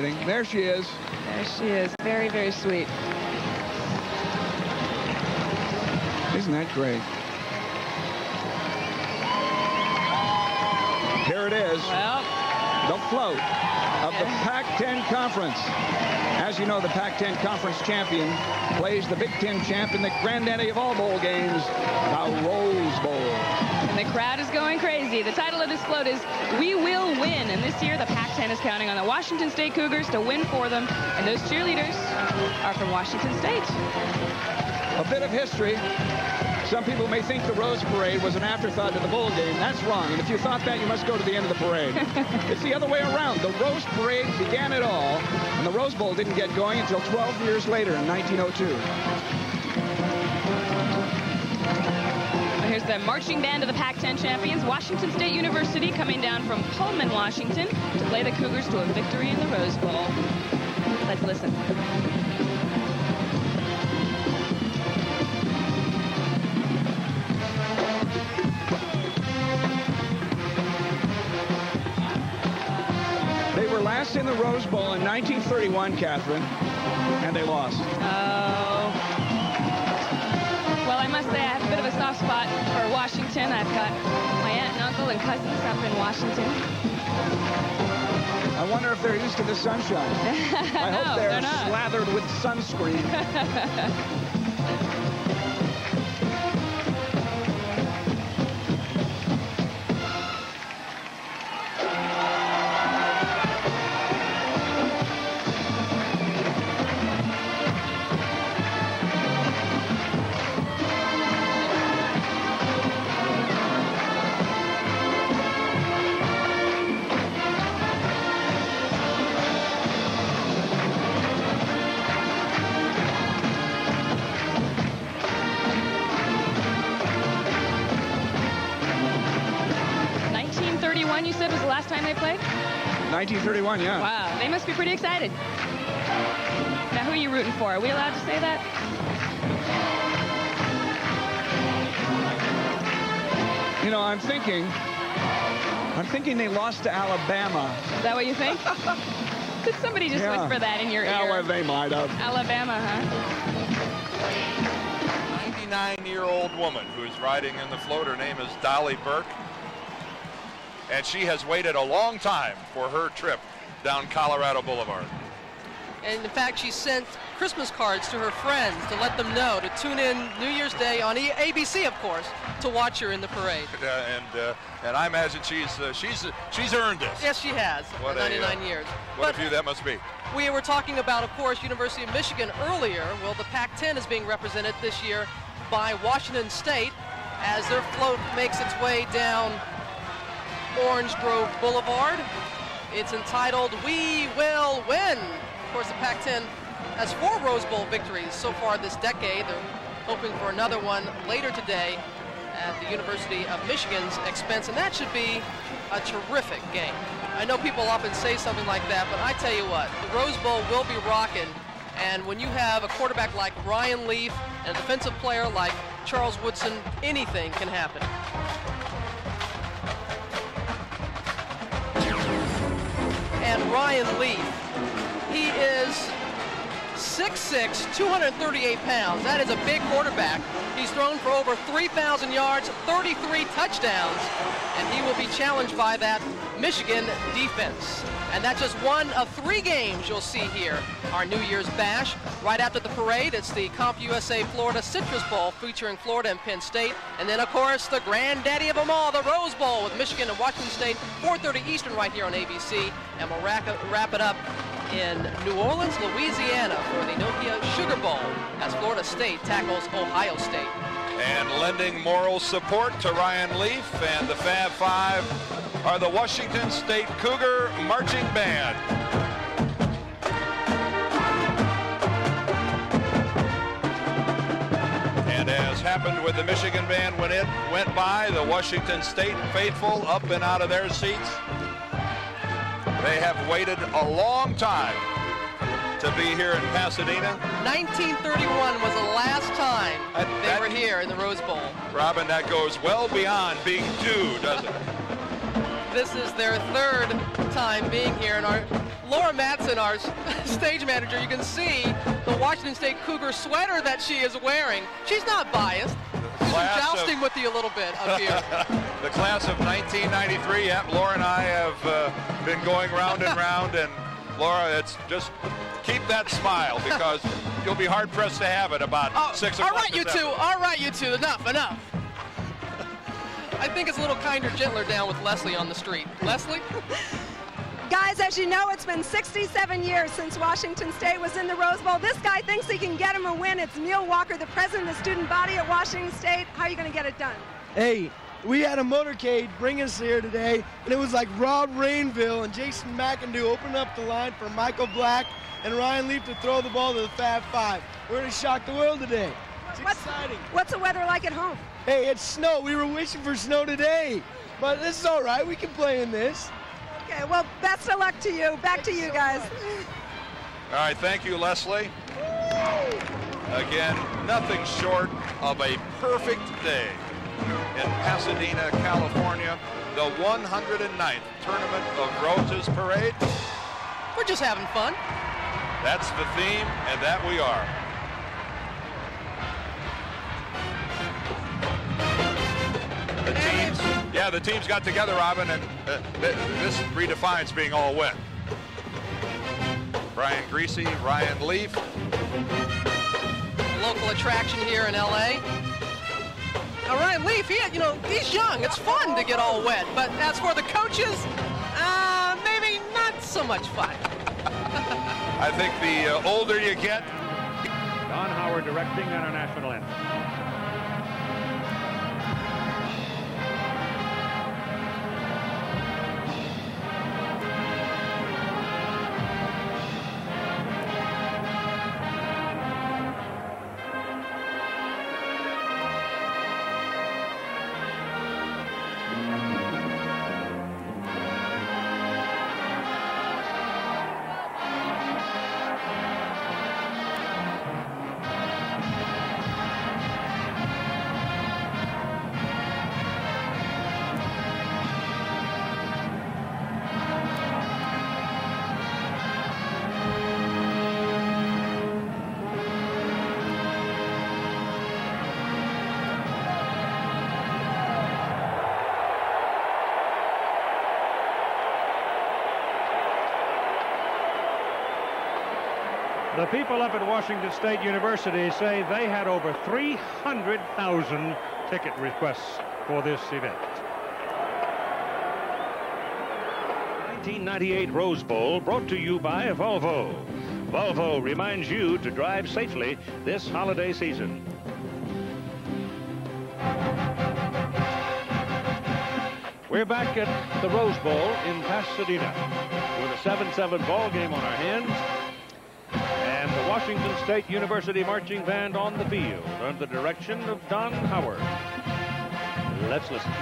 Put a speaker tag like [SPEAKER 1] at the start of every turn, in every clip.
[SPEAKER 1] There she is.
[SPEAKER 2] There she is. Very, very sweet.
[SPEAKER 1] Isn't that great? Here it is.
[SPEAKER 2] Well,
[SPEAKER 1] the float of the Pac-10 Conference. As you know, the Pac-10 Conference champion plays the Big Ten champ in the granddaddy of all bowl games, the Rose Bowl.
[SPEAKER 2] And the crowd is going crazy. The title of this float is We Will Win. And this year, the Pac-10 is counting on the Washington State Cougars to win for them. And those cheerleaders are from Washington State.
[SPEAKER 1] A bit of history. Some people may think the Rose Parade was an afterthought to the bowl game. That's wrong. And if you thought that, you must go to the end of the parade. It's the other way around. The Rose Parade began it all, and the Rose Bowl didn't get going until 12 years later in 1902.
[SPEAKER 2] Here's the marching band of the Pac-10 champions, Washington State University, coming down from Pullman, Washington, to play the Cougars to a victory in the Rose Bowl. Let's listen.
[SPEAKER 1] They were last in the Rose Bowl in 1931, Catherine, and they lost.
[SPEAKER 2] Oh. Well, I must say I have a bit of a soft spot for Washington. I've got my aunt and uncle and cousins up in Washington.
[SPEAKER 1] I wonder if they're used to the sunshine. I hope they're
[SPEAKER 2] not
[SPEAKER 1] slathered with sunscreen.
[SPEAKER 2] You said was the last time they played?
[SPEAKER 1] 1931, yeah.
[SPEAKER 2] Wow, they must be pretty excited. Now, who are you rooting for? Are we allowed to say that?
[SPEAKER 1] You know, I'm thinking they lost to Alabama.
[SPEAKER 2] Is that what you think? Did somebody just whisper that in your ear?
[SPEAKER 1] Yeah, well, they might have.
[SPEAKER 2] Alabama, huh?
[SPEAKER 3] 99-year-old woman who's riding in the float. Her name is Dolly Burke. And she has waited a long time for her trip down Colorado Boulevard.
[SPEAKER 4] And in fact, she sent Christmas cards to her friends to let them know to tune in New Year's Day on ABC, of course, to watch her in the parade.
[SPEAKER 3] And I imagine she's earned this.
[SPEAKER 4] Yes, she has.
[SPEAKER 3] What
[SPEAKER 4] 99 years.
[SPEAKER 3] What a view that must be.
[SPEAKER 4] We were talking about, of course, University of Michigan earlier. Well, the Pac-10 is being represented this year by Washington State as their float makes its way down Orange Grove Boulevard. It's entitled We Will Win. Of course, the Pac-10 has 4 Rose Bowl victories so far this decade. They're hoping for another one later today at the University of Michigan's expense, and that should be a terrific game. I know people often say something like that, but I tell you what, the Rose Bowl will be rocking, and when you have a quarterback like Ryan Leaf and a defensive player like Charles Woodson, anything can happen. And Ryan Leaf, he is 6'6", 238 pounds. That is a big quarterback. He's thrown for over 3,000 yards, 33 touchdowns, and he will be challenged by that Michigan defense. And that's just one of 3 games you'll see here. Our New Year's Bash. Right after the parade, it's the CompUSA Florida Citrus Bowl featuring Florida and Penn State. And then, of course, the granddaddy of them all, the Rose Bowl with Michigan and Washington State, 4:30 Eastern right here on ABC. And we'll wrap it up in New Orleans, Louisiana for the Nokia Sugar Bowl as Florida State tackles Ohio State.
[SPEAKER 3] And lending moral support to Ryan Leaf and the Fab Five are the Washington State Cougar Marching Band. And as happened with the Michigan band when it went by, the Washington State faithful up and out of their seats. They have waited a long time to be here in Pasadena.
[SPEAKER 4] 1931 was the last time they were here in the Rose Bowl.
[SPEAKER 3] Robin, that goes well beyond being due, doesn't it?
[SPEAKER 4] This is their 3rd time being here, and our Laura Matson, our stage manager, you can see the Washington State Cougar sweater that she is wearing. She's not biased. She's jousting with you a little bit up here.
[SPEAKER 3] The class of 1993. Yep, Laura and I have been going round and round, and Laura, it's just keep that smile because you'll be hard pressed to have it about 6 o'clock.
[SPEAKER 4] All right, you two. All right, you two. Enough. I think it's a little kinder, gentler down with Leslie on the street. Leslie?
[SPEAKER 5] Guys, as you know, it's been 67 years since Washington State was in the Rose Bowl. This guy thinks he can get him a win. It's Neil Walker, the president of the student body at Washington State. How are you going to get it done?
[SPEAKER 6] Hey, we had a motorcade bring us here today, and it was like Rob Rainville and Jason McIndoe opened up the line for Michael Black and Ryan Leaf to throw the ball to the Fab Five. We're going to shock the world today. It's exciting.
[SPEAKER 5] What's the weather like at home?
[SPEAKER 6] Hey, it's snow. We were wishing for snow today, but this is all right. We can play in this.
[SPEAKER 5] Okay, well, best of luck to you. Back to you guys.
[SPEAKER 3] All right, thank you, Leslie. Again, nothing short of a perfect day in Pasadena, California, the 109th Tournament of Roses Parade.
[SPEAKER 4] We're just having fun.
[SPEAKER 3] That's the theme, and that we are. The teams got together, Robin, and this redefines being all wet. Brian Greasy, Ryan Leaf.
[SPEAKER 4] Local attraction here in LA. Now Ryan Leaf, he's young. It's fun to get all wet. But as for the coaches, maybe not so much fun.
[SPEAKER 3] I think the older you get.
[SPEAKER 7] Don Howard directing on our national anthem. The people up at Washington State University say they had over 300,000 ticket requests for this event. 1998 Rose Bowl brought to you by Volvo. Volvo reminds you to drive safely this holiday season. We're back at the Rose Bowl in Pasadena with a 7-7 ball game on our hands. And the Washington State University Marching Band on the field under the direction of Don Howard. Let's listen.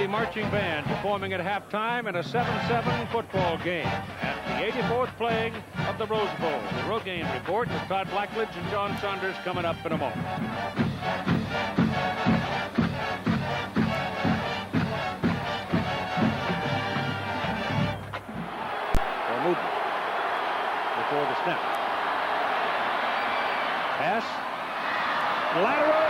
[SPEAKER 7] Marching Band performing at halftime in a 7-7 football game at the 84th playing of the Rose Bowl. The Road Game Report with Todd Blackledge and John Saunders coming up in a moment. For movement before the snap. Pass. Lateral.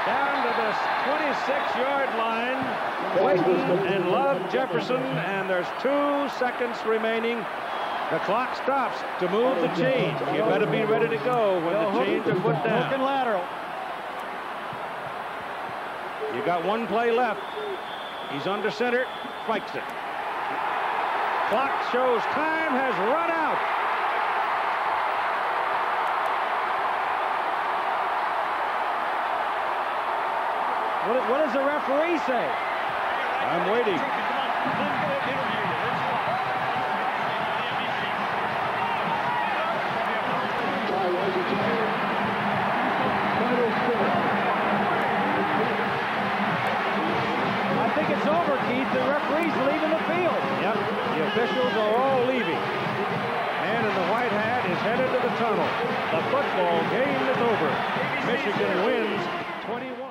[SPEAKER 7] Down to the 26-yard line, Wayton and Love Jefferson, and there's 2 seconds remaining. The clock stops to move the chains. You better be ready to go when the chains are put down.
[SPEAKER 8] Hook and lateral.
[SPEAKER 7] You got 1 play left. He's under center, spikes it. Clock shows time has run out.
[SPEAKER 8] What does the referee say?
[SPEAKER 7] I'm waiting.
[SPEAKER 8] I think it's over, Keith. The referee's leaving the field.
[SPEAKER 7] Yep, the officials are all leaving. Man in the white hat is headed to the tunnel. The football game is over. Michigan wins 21.